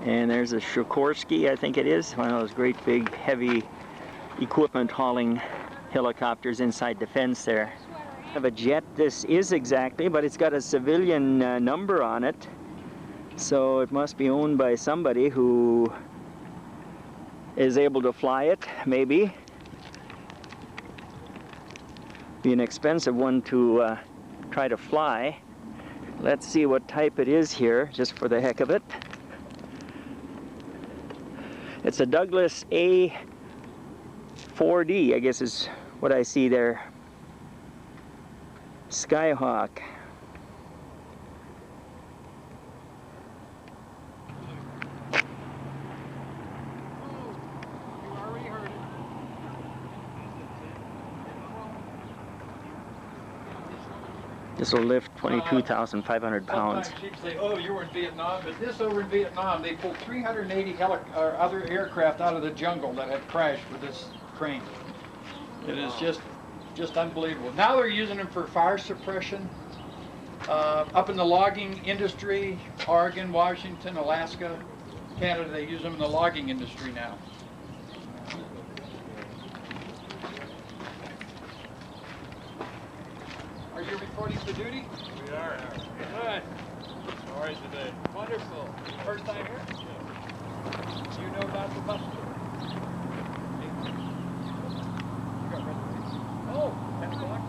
And there's a Sikorsky, I think it is, one of those great big heavy equipment hauling helicopters inside the fence there. Of a jet this is exactly, but it's got a civilian number on it, so it must be owned by somebody who is able to fly it, maybe. Be an expensive one to try to fly. Let's see what type it is here, just for the heck of it. It's a Douglas A4D, I guess is what I see there. Skyhawk. This will lift 22,500 pounds. Sometimes people say, oh, you were in Vietnam, but this over in Vietnam, they pulled 380 other aircraft out of the jungle that had crashed with this crane. It is just unbelievable. Now they're using them for fire suppression. Up in the logging industry, Oregon, Washington, Alaska, Canada, they use them in the logging industry now. Are you reporting for duty? We are. Good. How are you today? Wonderful. First time here? Yeah. You know about the bus tour? Oh, 10 o'clock?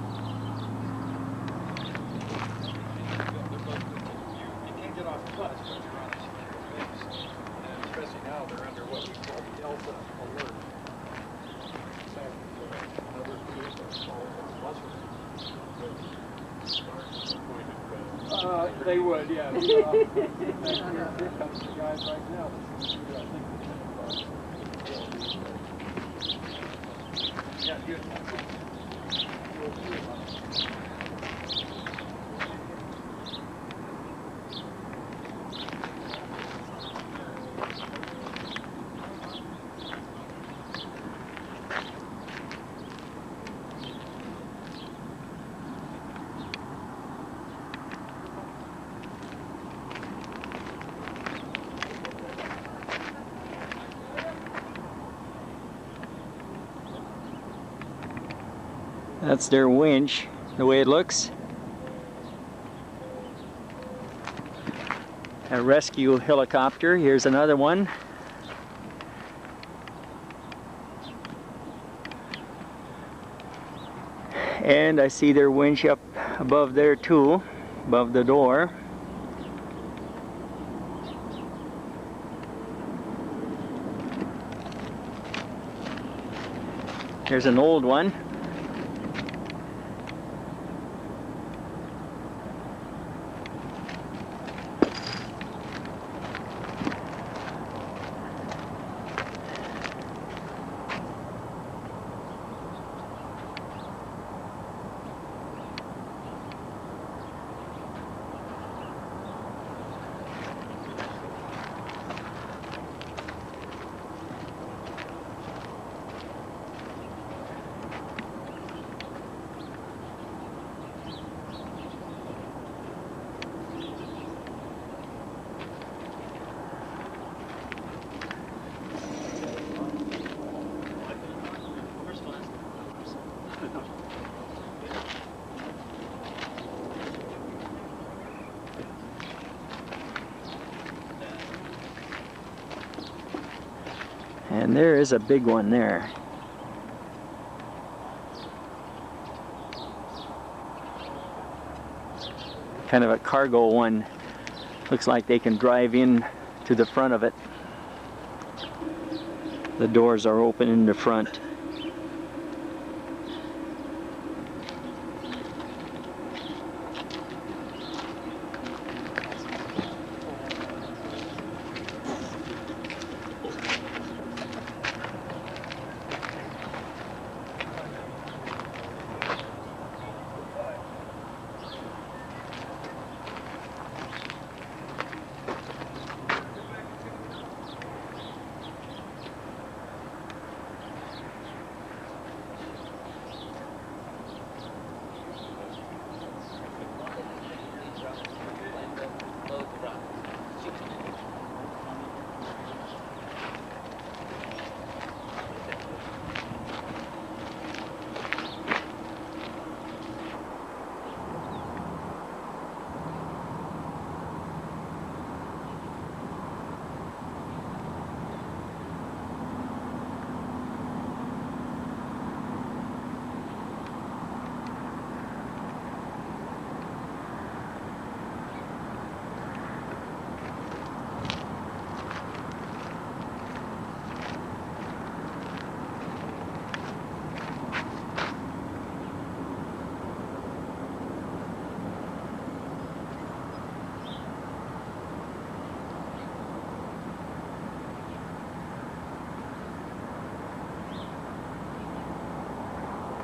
You can't get off the bus, but you're on a secure base. And especially now, they're under what we call the Alpha Alert. Another vehicle called bus. They would, yeah. Here comes the guys right now. Yeah, good. That's their winch, the way it looks. A rescue helicopter. Here's another one. And I see their winch up above there too, above the door. Here's an old one. And there is a big one there. Kind of a cargo one. Looks like they can drive in to the front of it. The doors are open in the front.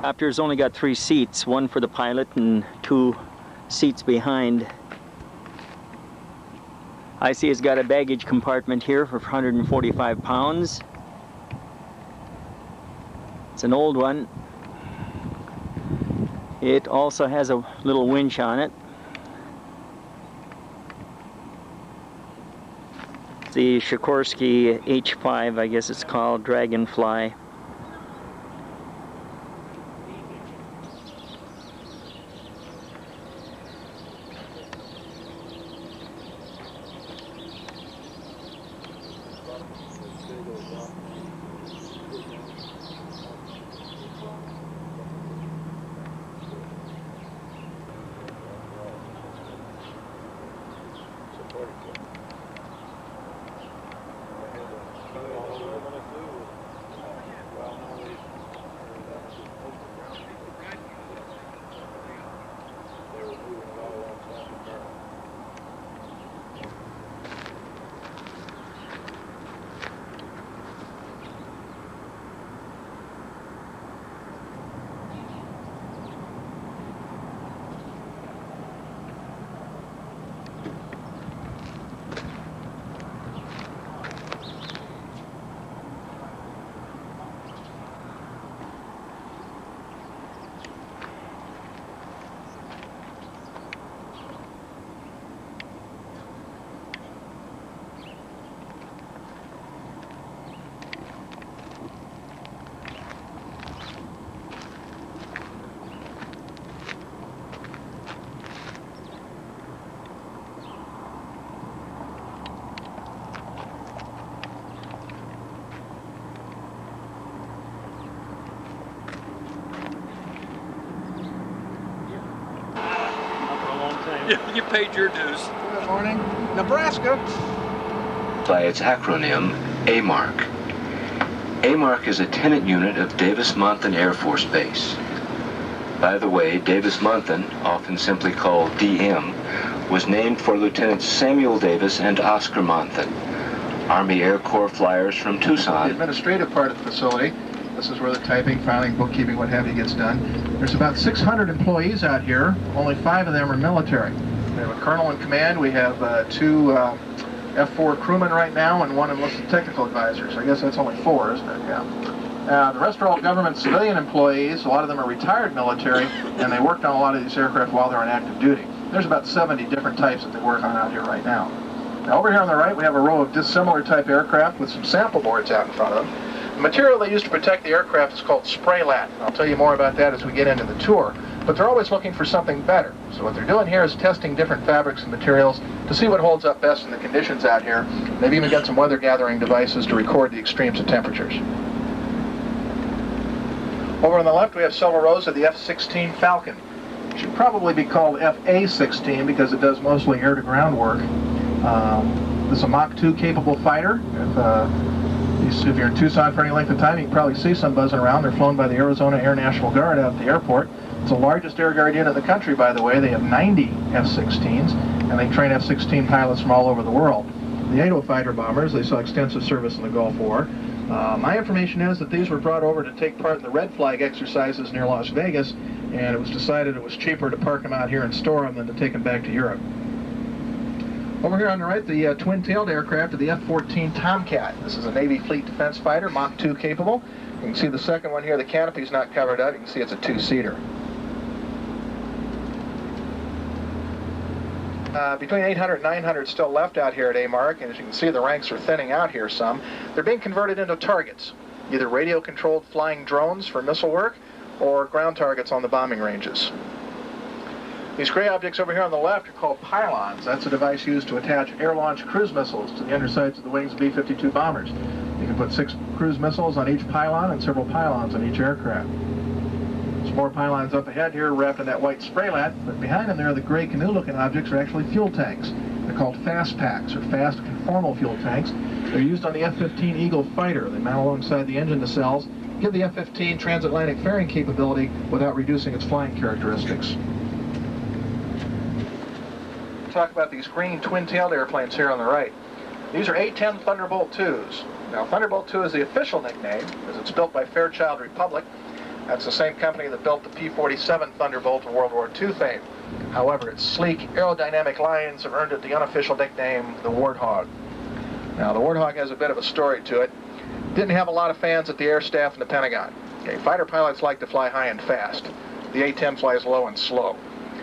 Helicopter's only got 3 seats, one for the pilot and 2 seats behind. I see it's got a baggage compartment here for 145 pounds. It's an old one. It also has a little winch on it. It's the Sikorsky H5, I guess it's called, Dragonfly. You paid your dues. Good morning. Nebraska. By its acronym, AMARC. AMARC is a tenant unit of Davis-Monthan Air Force Base. By the way, Davis-Monthan, often simply called DM, was named for Lieutenants Samuel Davis and Oscar Monthan, Army Air Corps flyers from Tucson. The administrative part of the facility. This is where the typing, filing, bookkeeping, what have you gets done. There's about 600 employees out here. Only 5 of them are military. We have a colonel in command. We have 2 F-4 crewmen right now and 1 enlisted technical advisor. So I guess that's only 4, isn't it? Yeah. The rest are all government civilian employees. A lot of them are retired military, and they worked on a lot of these aircraft while they're on active duty. There's about 70 different types that they work on out here right now. Now over here on the right, we have a row of dissimilar type aircraft with some sample boards out in front of them. The material they use to protect the aircraft is called spray lat. I'll tell you more about that as we get into the tour. But they're always looking for something better. So what they're doing here is testing different fabrics and materials to see what holds up best in the conditions out here. They've even got some weather gathering devices to record the extremes of temperatures. Over on the left, we have several rows of the F-16 Falcon. It should probably be called FA-16 because it does mostly air-to-ground work. This is a Mach 2 capable fighter. If you're in Tucson for any length of time, you can probably see some buzzing around. They're flown by the Arizona Air National Guard out at the airport. It's the largest air guard unit in the country, by the way. They have 90 F-16s, and they train F-16 pilots from all over the world. The NATO fighter bombers, they saw extensive service in the Gulf War. My information is that these were brought over to take part in the Red Flag exercises near Las Vegas, and it was decided it was cheaper to park them out here and store them than to take them back to Europe. Over here on the right, the twin-tailed aircraft of the F-14 Tomcat. This is a Navy Fleet Defense Fighter, Mach 2 capable. You can see the second one here, the canopy's not covered up. You can see it's a 2-seater. Between 800 and 900 still left out here at AMARC, and as you can see, the ranks are thinning out here some. They're being converted into targets, either radio-controlled flying drones for missile work or ground targets on the bombing ranges. These gray objects over here on the left are called pylons. That's a device used to attach air-launched cruise missiles to the undersides of the wings of B-52 bombers. You can put 6 cruise missiles on each pylon and several pylons on each aircraft. There's more pylons up ahead here wrapped in that white spray lat, but behind them there, the gray canoe-looking objects are actually fuel tanks. They're called fast packs, or fast conformal fuel tanks. They're used on the F-15 Eagle fighter. They mount alongside the engine nacelles, give the F-15 transatlantic ferrying capability without reducing its flying characteristics. Talk about these green twin-tailed airplanes here on the right. These are A-10 Thunderbolt IIs. Now, Thunderbolt II is the official nickname, as it's built by Fairchild Republic. That's the same company that built the P-47 Thunderbolt in World War II fame. However, its sleek aerodynamic lines have earned it the unofficial nickname, the Warthog. Now, the Warthog has a bit of a story to it. Didn't have a lot of fans at the Air Staff and the Pentagon. Okay, fighter pilots like to fly high and fast. The A-10 flies low and slow.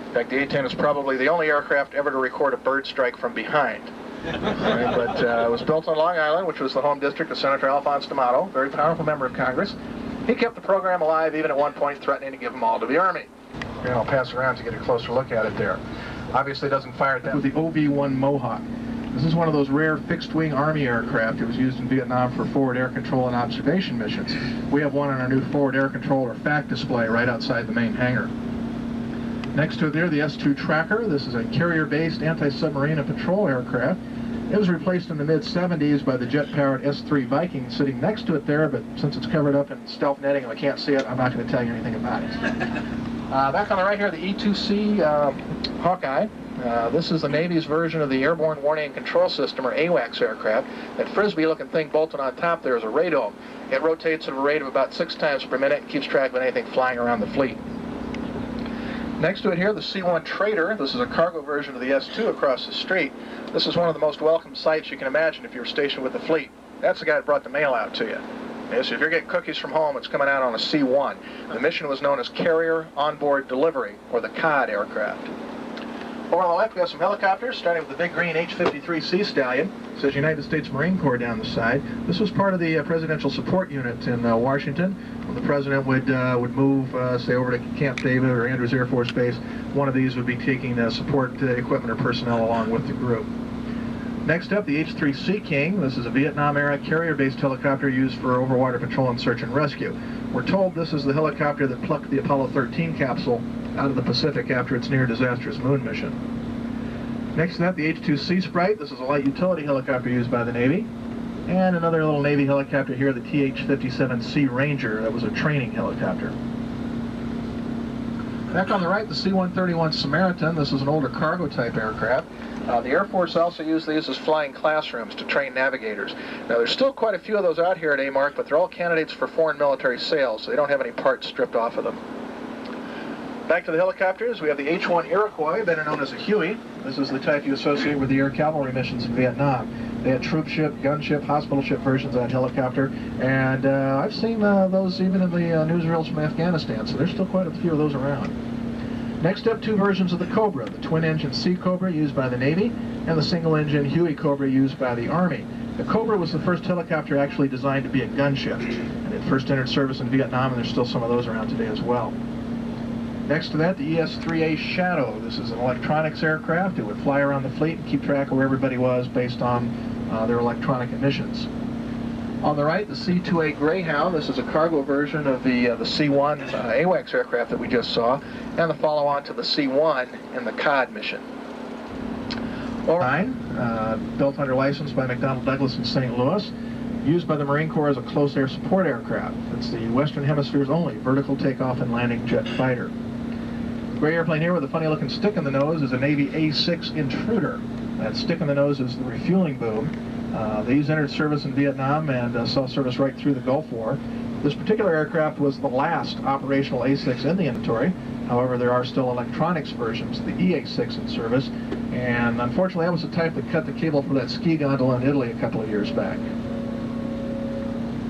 In fact, the A-10 is probably the only aircraft ever to record a bird strike from behind. Right, but it was built on Long Island, which was the home district of Senator Alphonse D'Amato, very powerful member of Congress. He kept the program alive, even at one point threatening to give them all to the Army. And I'll pass around to get a closer look at it there. Obviously it doesn't fire at that with the OV-1 Mohawk. This is one of those rare fixed-wing Army aircraft. It was used in Vietnam for forward air control and observation missions. We have one on our new forward air control or FAC display right outside the main hangar. Next to it there, the S-2 Tracker. This is a carrier-based anti-submarine and patrol aircraft. It was replaced in the mid-70s by the jet-powered S-3 Viking sitting next to it there, but since it's covered up in stealth netting and I can't see it, I'm not going to tell you anything about it. Back on the right here, the E-2C Hawkeye. This is the Navy's version of the Airborne Warning and Control System, or AWACS aircraft. That frisbee-looking thing bolted on top there is a radome. It rotates at a rate of about 6 times per minute and keeps track of anything flying around the fleet. Next to it here, the C-1 Trader. This is a cargo version of the S-2 across the street. This is one of the most welcome sights you can imagine if you're stationed with the fleet. That's the guy that brought the mail out to you. Okay, so if you're getting cookies from home, it's coming out on a C-1. The mission was known as Carrier Onboard Delivery, or the COD aircraft. Over on the left, we have some helicopters, starting with the big green H-53 Sea Stallion. It says United States Marine Corps down the side. This was part of the Presidential Support Unit in Washington. When the President would move, say, over to Camp David or Andrews Air Force Base, one of these would be taking support equipment or personnel along with the group. Next up, the H-3 Sea King. This is a Vietnam-era carrier-based helicopter used for overwater patrol and search and rescue. We're told this is the helicopter that plucked the Apollo 13 capsule out of the Pacific after its near-disastrous moon mission. Next to that, the H-2 Sea Sprite. This is a light utility helicopter used by the Navy. And another little Navy helicopter here, the TH-57 Sea Ranger. That was a training helicopter. Back on the right, the C-131 Samaritan. This is an older cargo-type aircraft. The Air Force also used these as flying classrooms to train navigators. Now, there's still quite a few of those out here at AMARC, but they're all candidates for foreign military sales, so they don't have any parts stripped off of them. Back to the helicopters, we have the H-1 Iroquois, better known as a Huey. This is the type you associate with the air cavalry missions in Vietnam. They had troop ship, gunship, hospital ship versions of that helicopter, and I've seen those even in the newsreels from Afghanistan, so there's still quite a few of those around. Next up, 2 versions of the Cobra, the twin-engine Sea Cobra used by the Navy, and the single-engine Huey Cobra used by the Army. The Cobra was the first helicopter actually designed to be a gunship, and it first entered service in Vietnam, and there's still some of those around today as well. Next to that, the ES-3A Shadow. This is an electronics aircraft. It would fly around the fleet and keep track of where everybody was based on their electronic emissions. On the right, the C-2A Greyhound. This is a cargo version of the C-1 AWACS aircraft that we just saw, and the follow-on to the C-1 in the COD mission. Built under license by McDonnell Douglas in St. Louis, used by the Marine Corps as a close air support aircraft. It's the Western Hemisphere's only vertical takeoff and landing jet fighter. The gray airplane here with a funny-looking stick in the nose is a Navy A-6 Intruder. That stick in the nose is the refueling boom. These entered service in Vietnam and saw service right through the Gulf War. This particular aircraft was the last operational A-6 in the inventory. However, there are still electronics versions of the EA-6 in service, and unfortunately that was the type that cut the cable for that ski gondola in Italy a couple of years back.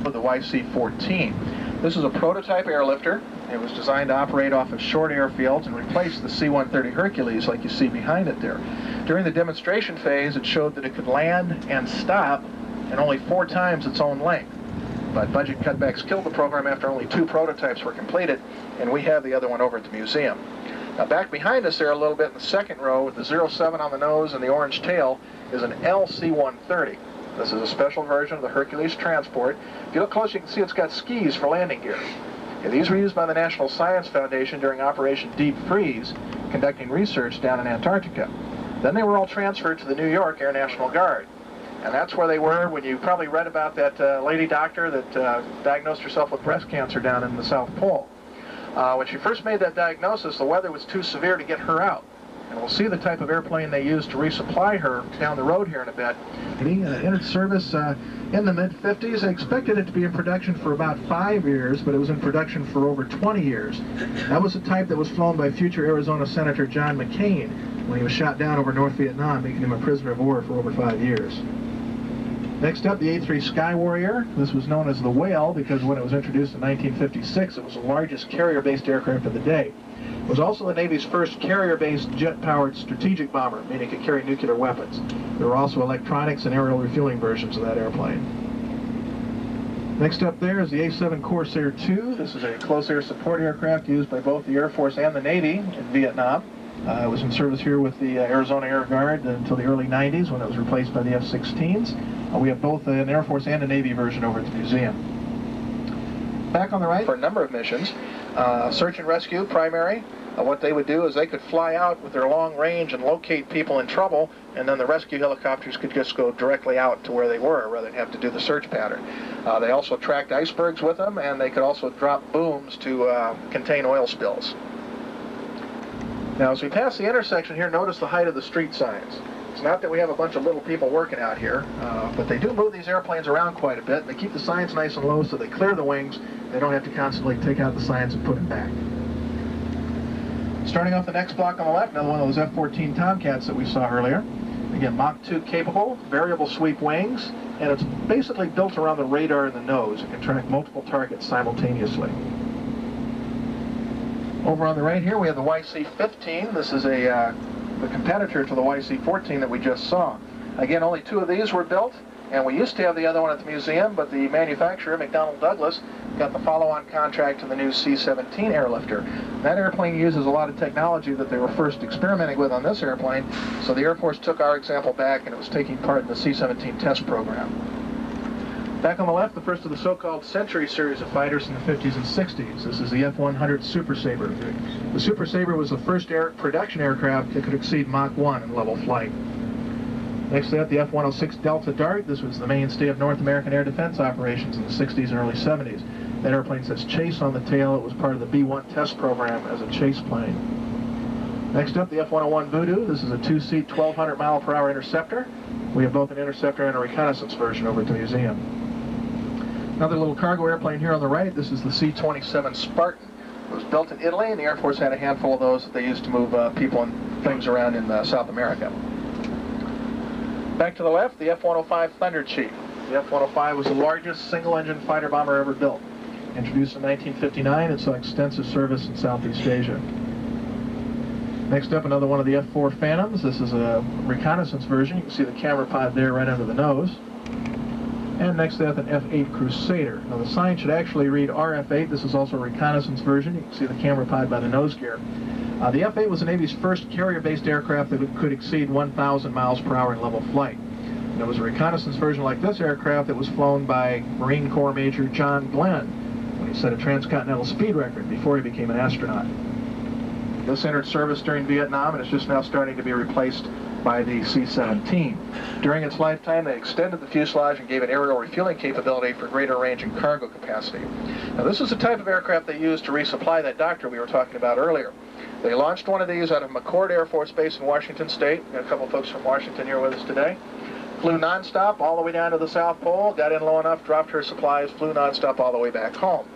The YC-14. This is a prototype airlifter. It was designed to operate off of short airfields and replace the C-130 Hercules like you see behind it there. During the demonstration phase, it showed that it could land and stop in only 4 times its own length. But budget cutbacks killed the program after only 2 prototypes were completed, and we have the other one over at the museum. Now back behind us there a little bit in the second row with the 07 on the nose and the orange tail is an LC-130. This is a special version of the Hercules transport. If you look close, you can see it's got skis for landing gear. Okay, these were used by the National Science Foundation during Operation Deep Freeze, conducting research down in Antarctica. Then they were all transferred to the New York Air National Guard. And that's where they were when you probably read about that lady doctor that diagnosed herself with breast cancer down in the South Pole. When she first made that diagnosis, the weather was too severe to get her out. And we'll see the type of airplane they used to resupply her down the road here in a bit. It entered service in the mid-50s. I expected it to be in production for about 5 years, but it was in production for over 20 years. That was the type that was flown by future Arizona Senator John McCain when he was shot down over North Vietnam, making him a prisoner of war for over 5 years. Next up, the A-3 Sky Warrior. This was known as the Whale because when it was introduced in 1956, it was the largest carrier-based aircraft of the day. It was also the Navy's first carrier-based jet-powered strategic bomber, meaning it could carry nuclear weapons. There were also electronics and aerial refueling versions of that airplane. Next up there is the A-7 Corsair II. This is a close air support aircraft used by both the Air Force and the Navy in Vietnam. It was in service here with the Arizona Air Guard until the early 90s when it was replaced by the F-16s. We have both an Air Force and a Navy version over at the museum. Back on the right, for a number of missions, search and rescue, primary. What they would do is they could fly out with their long range and locate people in trouble, and then the rescue helicopters could just go directly out to where they were rather than have to do the search pattern. They also tracked icebergs with them, and they could also drop booms to contain oil spills. Now, as we pass the intersection here, notice the height of the street signs. It's not that we have a bunch of little people working out here, but they do move these airplanes around quite a bit. They keep the signs nice and low so they clear the wings. They don't have to constantly take out the signs and put them back. Starting off the next block on the left, another one of those F-14 Tomcats that we saw earlier. Again, Mach 2 capable, variable sweep wings, and it's basically built around the radar in the nose. It can track multiple targets simultaneously. Over on the right here, we have the YC-15. This is the competitor to the YC-14 that we just saw. Again, only 2 of these were built, and we used to have the other one at the museum, but the manufacturer, McDonnell Douglas, got the follow-on contract to the new C-17 airlifter. That airplane uses a lot of technology that they were first experimenting with on this airplane, so the Air Force took our example back, and it was taking part in the C-17 test program. Back on the left, the first of the so-called Century series of fighters in the 50s and 60s. This is the F-100 Super Sabre. The Super Sabre was the first production aircraft that could exceed Mach 1 in level flight. Next to that, the F-106 Delta Dart. This was the mainstay of North American air defense operations in the 60s and early 70s. That airplane says Chase on the tail. It was part of the B-1 test program as a chase plane. Next up, the F-101 Voodoo. This is a 2-seat, 1,200 mile per hour interceptor. We have both an interceptor and a reconnaissance version over at the museum. Another little cargo airplane here on the right. This is the C-27 Spartan. It was built in Italy, and the Air Force had a handful of those that they used to move people and things around in South America. Back to the left, the F-105 Thunder Chief. The F-105 was the largest single-engine fighter bomber ever built. Introduced in 1959, it saw extensive service in Southeast Asia. Next up, another one of the F-4 Phantoms. This is a reconnaissance version. You can see the camera pod there right under the nose. And next to that, an F-8 Crusader. Now the sign should actually read RF-8. This is also a reconnaissance version. You can see the camera pod by the nose gear. The F-8 was the Navy's first carrier-based aircraft that could exceed 1,000 miles per hour in level flight. There was a reconnaissance version like this aircraft that was flown by Marine Corps Major John Glenn when he set a transcontinental speed record before he became an astronaut. This entered service during Vietnam and is just now starting to be replaced by the C-17. During its lifetime, they extended the fuselage and gave it aerial refueling capability for greater range and cargo capacity. Now, this is the type of aircraft they used to resupply that doctor we were talking about earlier. They launched one of these out of McChord Air Force Base in Washington State. We got a couple of folks from Washington here with us today. Flew nonstop all the way down to the South Pole, got in low enough, dropped her supplies, flew nonstop all the way back home.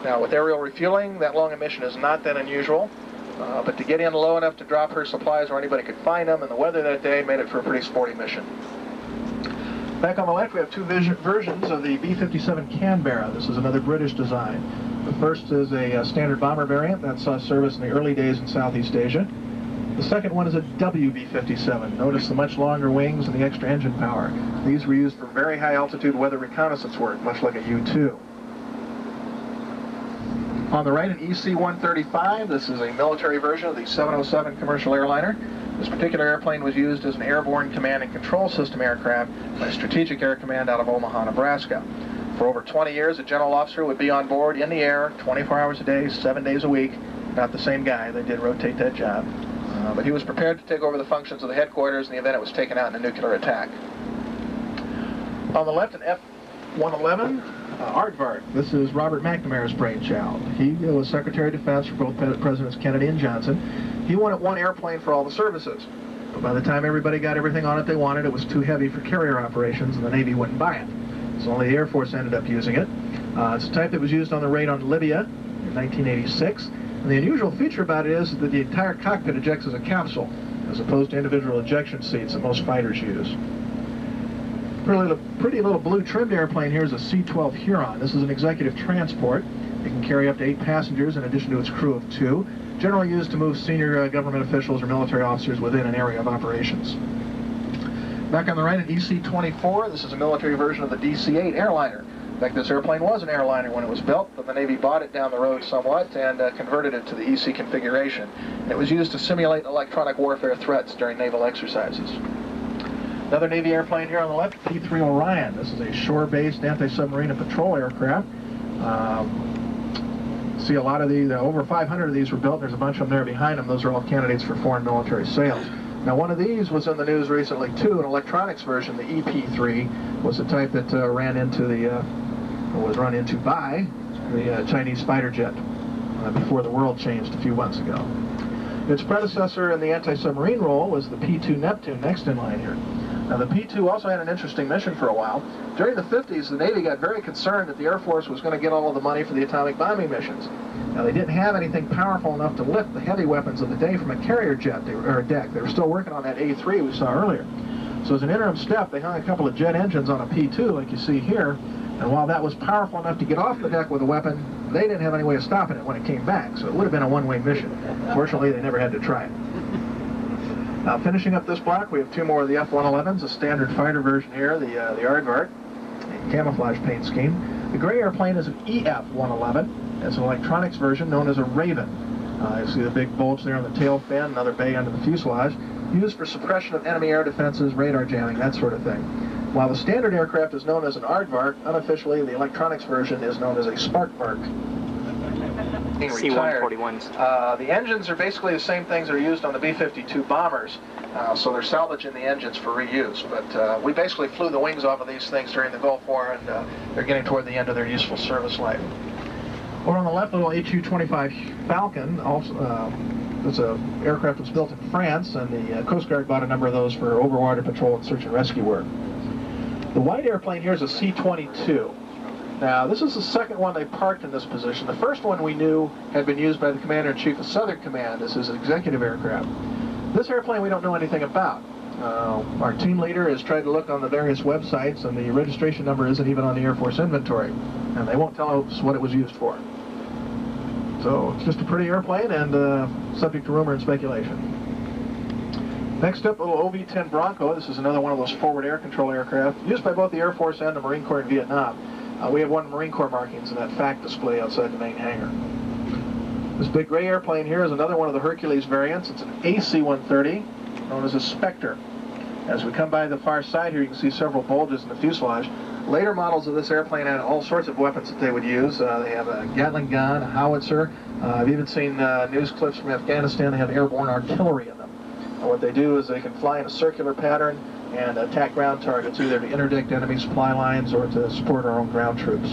Now, with aerial refueling, that long a mission is not that unusual. But to get in low enough to drop her supplies where anybody could find them, and the weather that day made it for a pretty sporty mission. Back on the left, we have 2 versions of the B-57 Canberra. This is another British design. The first is a standard bomber variant that saw service in the early days in Southeast Asia. The second one is a WB-57. Notice the much longer wings and the extra engine power. These were used for very high altitude weather reconnaissance work, much like a U-2. On the right, an EC-135. This is a military version of the 707 commercial airliner. This particular airplane was used as an airborne command and control system aircraft by Strategic Air Command out of Omaha, Nebraska. For over 20 years, a general officer would be on board in the air 24 hours a day, 7 days a week. Not the same guy. They did rotate that job. But he was prepared to take over the functions of the headquarters in the event it was taken out in a nuclear attack. On the left, an F-111. Aardvark. This is Robert McNamara's brainchild. He was Secretary of Defense for both Presidents Kennedy and Johnson. He wanted one airplane for all the services. But by the time everybody got everything on it they wanted, it was too heavy for carrier operations, and the Navy wouldn't buy it. So only the Air Force ended up using it. It's a type that was used on the raid on Libya in 1986. And the unusual feature about it is that the entire cockpit ejects as a capsule, as opposed to individual ejection seats that most fighters use. Pretty little blue trimmed airplane here is a C-12 Huron. This is an executive transport. It can carry up to 8 passengers in addition to its crew of 2, generally used to move senior government officials or military officers within an area of operations. Back on the right, an EC-24. This is a military version of the DC-8 airliner. In fact, this airplane was an airliner when it was built, but the Navy bought it down the road somewhat and converted it to the EC configuration. And it was used to simulate electronic warfare threats during naval exercises. Another Navy airplane here on the left, P-3 Orion. This is a shore-based anti-submarine and patrol aircraft. See a lot of these, over 500 of these were built. There's a bunch of them there behind them. Those are all candidates for foreign military sales. Now, one of these was in the news recently, too, an electronics version. The EP-3 was the type that was run into by the Chinese fighter jet before the world changed a few months ago. Its predecessor in the anti-submarine role was the P-2 Neptune, next in line here. Now, the P-2 also had an interesting mission for a while. During the 50s, the Navy got very concerned that the Air Force was going to get all of the money for the atomic bombing missions. Now, they didn't have anything powerful enough to lift the heavy weapons of the day from a carrier jet or a deck. They were still working on that A-3 we saw earlier. So as an interim step, they hung a couple of jet engines on a P-2, like you see here, and while that was powerful enough to get off the deck with a weapon, they didn't have any way of stopping it when it came back, so it would have been a one-way mission. Fortunately, they never had to try it. Now, finishing up this block, we have 2 more of the F-111s, a standard fighter version here, the Aardvark, a camouflage paint scheme. The gray airplane is an EF-111. It's an electronics version known as a Raven. You see the big bulge there on the tail fin, another bay under the fuselage, used for suppression of enemy air defenses, radar jamming, that sort of thing. While the standard aircraft is known as an Aardvark, unofficially the electronics version is known as a Sparkvark. C-141s. The engines are basically the same things that are used on the B-52 bombers, so they're salvaging the engines for reuse. But we basically flew the wings off of these things during the Gulf War, and they're getting toward the end of their useful service life. Over on the left, little HU-25 Falcon. Also, it's an aircraft that's built in France, and the Coast Guard bought a number of those for overwater patrol and search and rescue work. The white airplane here is a C-22. Now, this is the second one they parked in this position. The first one we knew had been used by the Commander-in-Chief of Southern Command as his executive aircraft. This airplane we don't know anything about. Our team leader has tried to look on the various websites, and the registration number isn't even on the Air Force inventory, and they won't tell us what it was used for. So it's just a pretty airplane and subject to rumor and speculation. Next up, a little OV-10 Bronco. This is another one of those forward air control aircraft used by both the Air Force and the Marine Corps in Vietnam. We have one Marine Corps markings in that FAC display outside the main hangar. This big gray airplane here is another one of the Hercules variants. It's an AC-130, known as a Spectre. As we come by the far side here, you can see several bulges in the fuselage. Later models of this airplane had all sorts of weapons that they would use. They have a Gatling gun, a howitzer. I've even seen news clips from Afghanistan. They have airborne artillery in them. And what they do is they can fly in a circular pattern and attack ground targets, either to interdict enemy supply lines or to support our own ground troops.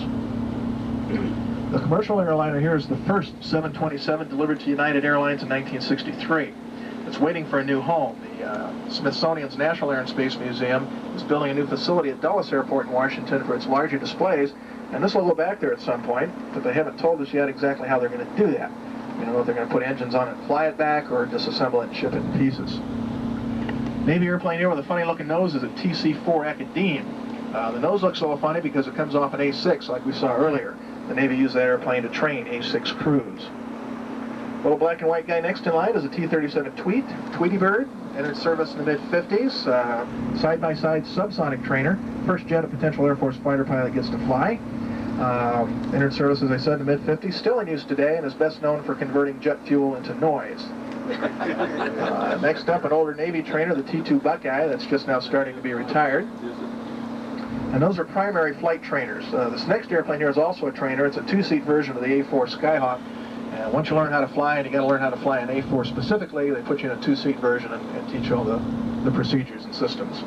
The commercial airliner here is the first 727 delivered to United Airlines in 1963. It's waiting for a new home. The Smithsonian's National Air and Space Museum is building a new facility at Dulles Airport in Washington for its larger displays, and this will go back there at some point, but they haven't told us yet exactly how they're going to do that. We don't know if they're going to put engines on it and fly it back, or disassemble it and ship it in pieces. Navy airplane here with a funny looking nose is a TC-4 Academe. The nose looks a little funny because it comes off an A-6 like we saw earlier. The Navy used that airplane to train A-6 crews. Little black and white guy next in line is a T-37 Tweety Bird. Entered service in the mid-50s. Side-by-side subsonic trainer. First jet a potential Air Force fighter pilot gets to fly. Entered service, as I said, in the mid-50s. Still in use today and is best known for converting jet fuel into noise. Next up, an older Navy trainer, the T-2 Buckeye, that's just now starting to be retired. And those are primary flight trainers. This next airplane here is also a trainer. It's a 2-seat version of the A-4 Skyhawk. And once you learn how to fly, and you got to learn how to fly an A-4 specifically, they put you in a 2-seat version and teach you all the procedures and systems.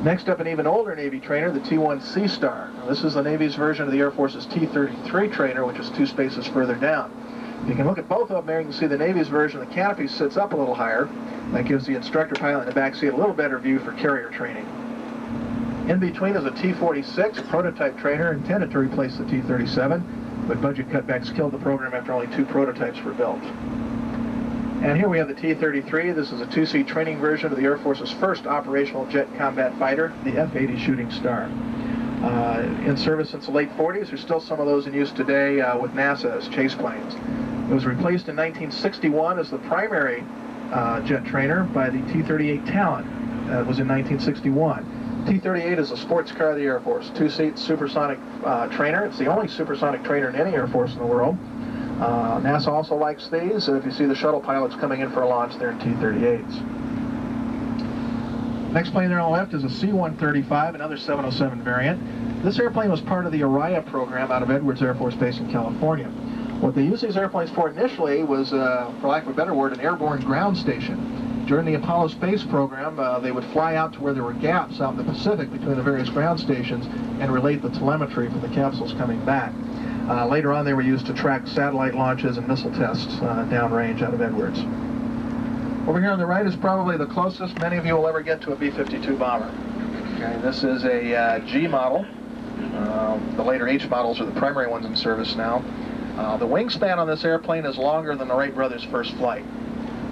Next up, an even older Navy trainer, the T-1 Sea Star. Now, this is the Navy's version of the Air Force's T-33 trainer, which is 2 spaces further down. You can look at both of them there. You can see the Navy's version. The canopy sits up a little higher. That gives the instructor pilot in the back seat a little better view for carrier training. In between is a T-46, a prototype trainer intended to replace the T-37, but budget cutbacks killed the program after only 2 prototypes were built. And here we have the T-33. This is a 2-seat training version of the Air Force's first operational jet combat fighter, the F-80 Shooting Star. In service since the late 40s, there's still some of those in use today with NASA as chase planes. It was replaced in 1961 as the primary jet trainer by the T-38 Talon. It was in 1961. T-38 is a sports car of the Air Force, 2-seat supersonic trainer. It's the only supersonic trainer in any Air Force in the world. NASA also likes these. If you see the shuttle pilots coming in for a launch, they're in T-38s. Next plane there on the left is a C-135, another 707 variant. This airplane was part of the Uriah program out of Edwards Air Force Base in California. What they used these airplanes for initially was, for lack of a better word, an airborne ground station. During the Apollo space program, they would fly out to where there were gaps out in the Pacific between the various ground stations and relate the telemetry from the capsules coming back. Later on, they were used to track satellite launches and missile tests downrange out of Edwards. Over here on the right is probably the closest many of you will ever get to a B-52 bomber. Okay, this is a G model. The later H models are the primary ones in service now. The wingspan on this airplane is longer than the Wright brothers' first flight.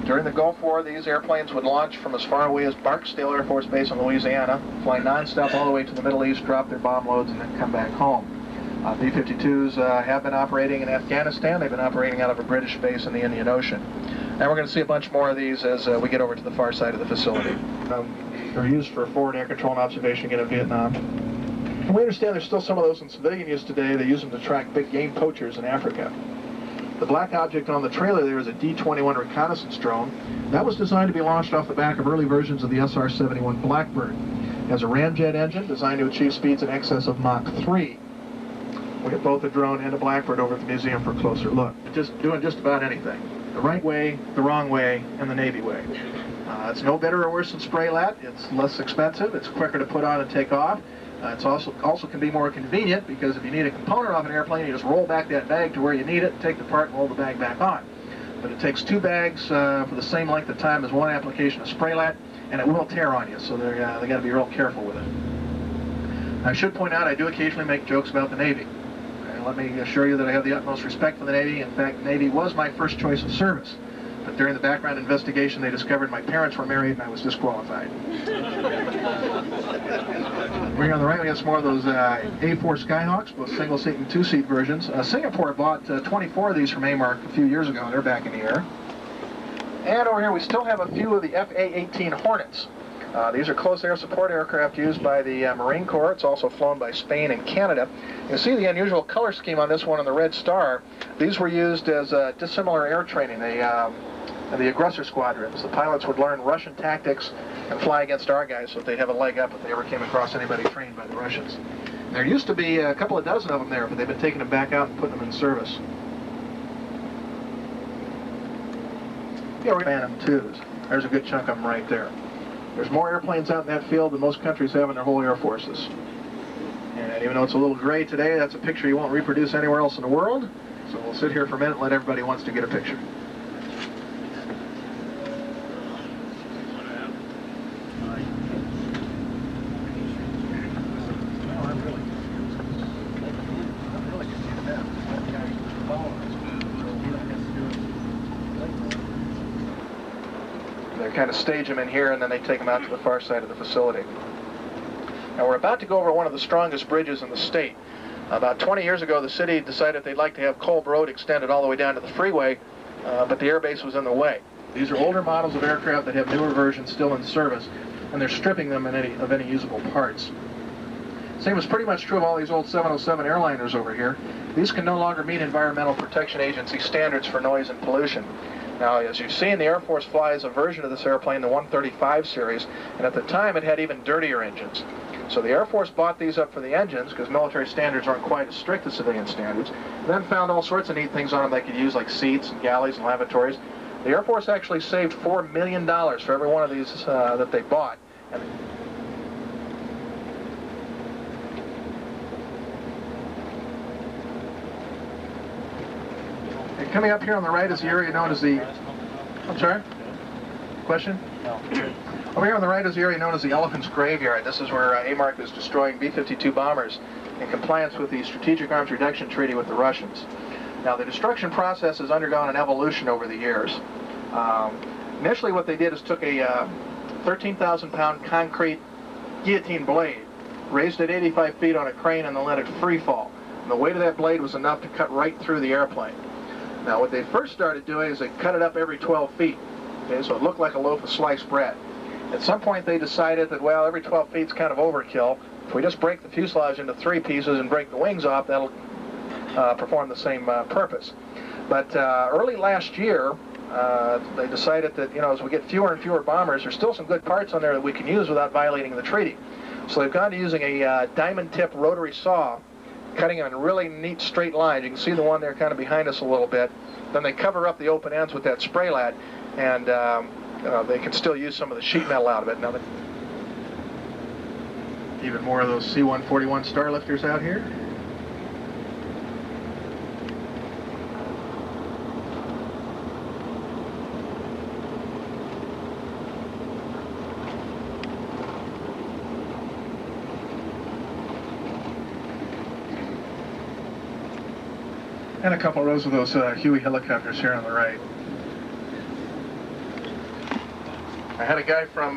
During the Gulf War, these airplanes would launch from as far away as Barksdale Air Force Base in Louisiana, fly nonstop all the way to the Middle East, drop their bomb loads, and then come back home. B-52s have been operating in Afghanistan. They've been operating out of a British base in the Indian Ocean. And we're going to see a bunch more of these as we get over to the far side of the facility. They're used for forward air control and observation again in Vietnam. And we understand there's still some of those in civilian use today. They use them to track big game poachers in Africa. The black object on the trailer there is a D-21 reconnaissance drone. That was designed to be launched off the back of early versions of the SR-71 Blackbird. It has a ramjet engine designed to achieve speeds in excess of Mach 3. We have both a drone and a Blackbird over at the museum for a closer look. Just doing just about anything. The right way, the wrong way, and the Navy way. It's no better or worse than Spraylat. It's less expensive. It's quicker to put on and take off. It's also can be more convenient because if you need a component off an airplane, you just roll back that bag to where you need it, take the part, and roll the bag back on. But it takes 2 bags for the same length of time as one application of Spraylat, and it will tear on you, so they got to be real careful with it. I should point out I do occasionally make jokes about the Navy. Okay, let me assure you that I have the utmost respect for the Navy. In fact, the Navy was my first choice of service. But during the background investigation, they discovered my parents were married and I was disqualified. Over on the right, we have some more of those A4 Skyhawks, both single-seat and 2-seat versions. Singapore bought 24 of these from AMARC a few years ago. They're back in the air. And over here, we still have a few of the FA-18 Hornets. These are close air support aircraft used by the Marine Corps. It's also flown by Spain and Canada. You see the unusual color scheme on this one on the red star. These were used as dissimilar air training. The aggressor squadrons. The pilots would learn Russian tactics and fly against our guys so that they'd have a leg up if they ever came across anybody trained by the Russians. There used to be a couple of dozen of them there, but they've been taking them back out and putting them in service. Yeah, we're Phantom 2s. There's a good chunk of them right there. There's more airplanes out in that field than most countries have in their whole air forces. And even though it's a little gray today, that's a picture you won't reproduce anywhere else in the world. So we'll sit here for a minute and let everybody who wants to get a picture. They kind of stage them in here and then they take them out to the far side of the facility. Now we're about to go over one of the strongest bridges in the state. About 20 years ago, the city decided they'd like to have Kolb Road extended all the way down to the freeway, but the airbase was in the way. These are older models of aircraft that have newer versions still in service, and they're stripping them of any usable parts. Same is pretty much true of all these old 707 airliners over here. These can no longer meet Environmental Protection Agency standards for noise and pollution. Now, as you've seen, the Air Force flies a version of this airplane, the 135 series, and at the time it had even dirtier engines. So the Air Force bought these up for the engines because military standards aren't quite as strict as civilian standards, then found all sorts of neat things on them they could use, like seats and galleys and lavatories. The Air Force actually saved $4 million for every one of these that they bought. And Coming up here on the right is the area known as the... I'm sorry? Question? Over here on the right is the area known as the Elephant's Graveyard. This is where AMARC is destroying B-52 bombers in compliance with the Strategic Arms Reduction Treaty with the Russians. Now, the destruction process has undergone an evolution over the years. Initially, what they did is took a 13,000-pound concrete guillotine blade, raised it 85 feet on a crane, and then let it free fall. And the weight of that blade was enough to cut right through the airplane. Now, what they first started doing is they cut it up every 12 feet, okay, so it looked like a loaf of sliced bread. At some point, they decided that, well, every 12 feet is kind of overkill. If we just break the fuselage into 3 pieces and break the wings off, that'll perform the same purpose. But early last year, they decided that, you know, as we get fewer and fewer bombers, there's still some good parts on there that we can use without violating the treaty. So they've gone to using a diamond tip rotary saw, cutting them in really neat straight lines. You can see the one there kind of behind us a little bit. Then they cover up the open ends with that spray lead, and they can still use some of the sheet metal out of it. Now, even more of those C-141 Starlifters out here. And a couple rows of those Huey helicopters here on the right. I had a guy from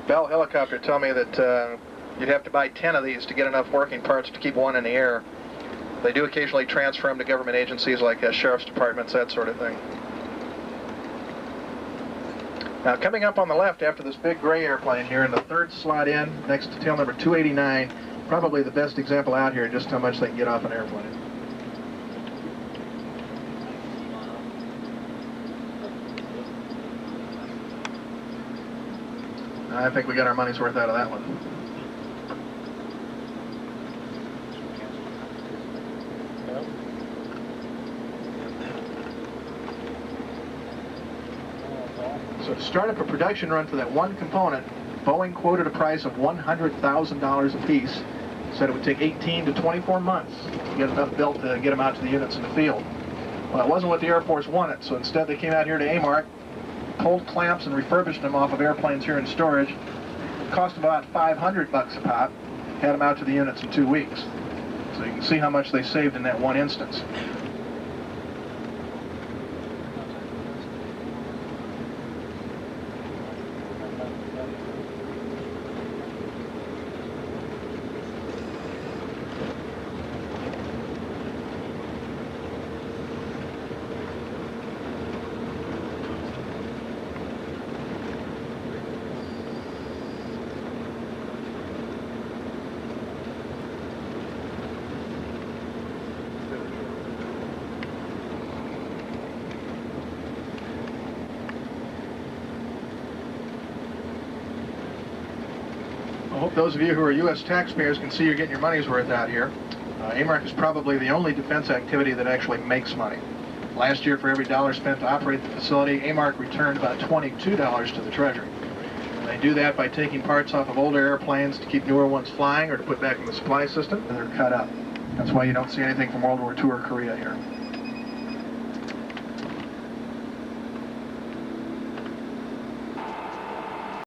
Bell Helicopter tell me that you'd have to buy 10 of these to get enough working parts to keep one in the air. They do occasionally transfer them to government agencies like sheriff's departments, that sort of thing. Now, coming up on the left after this big gray airplane here in the third slot in, next to tail number 289, probably the best example out here just how much they can get off an airplane. I think we got our money's worth out of that one. So to start up a production run for that one component, Boeing quoted a price of $100,000 a piece. Said it would take 18 to 24 months to get enough built to get them out to the units in the field. Well, it wasn't what the Air Force wanted, so instead they came out here to AMARC, pulled clamps and refurbished them off of airplanes here in storage. It cost them about $500 a pop. Had them out to the units in 2 weeks. So you can see how much they saved in that one instance. I hope those of you who are U.S. taxpayers can see you're getting your money's worth out here. AMARC is probably the only defense activity that actually makes money. Last year, for every dollar spent to operate the facility, AMARC returned about $22 to the Treasury. And they do that by taking parts off of older airplanes to keep newer ones flying or to put back in the supply system, and they're cut up. That's why you don't see anything from World War II or Korea here.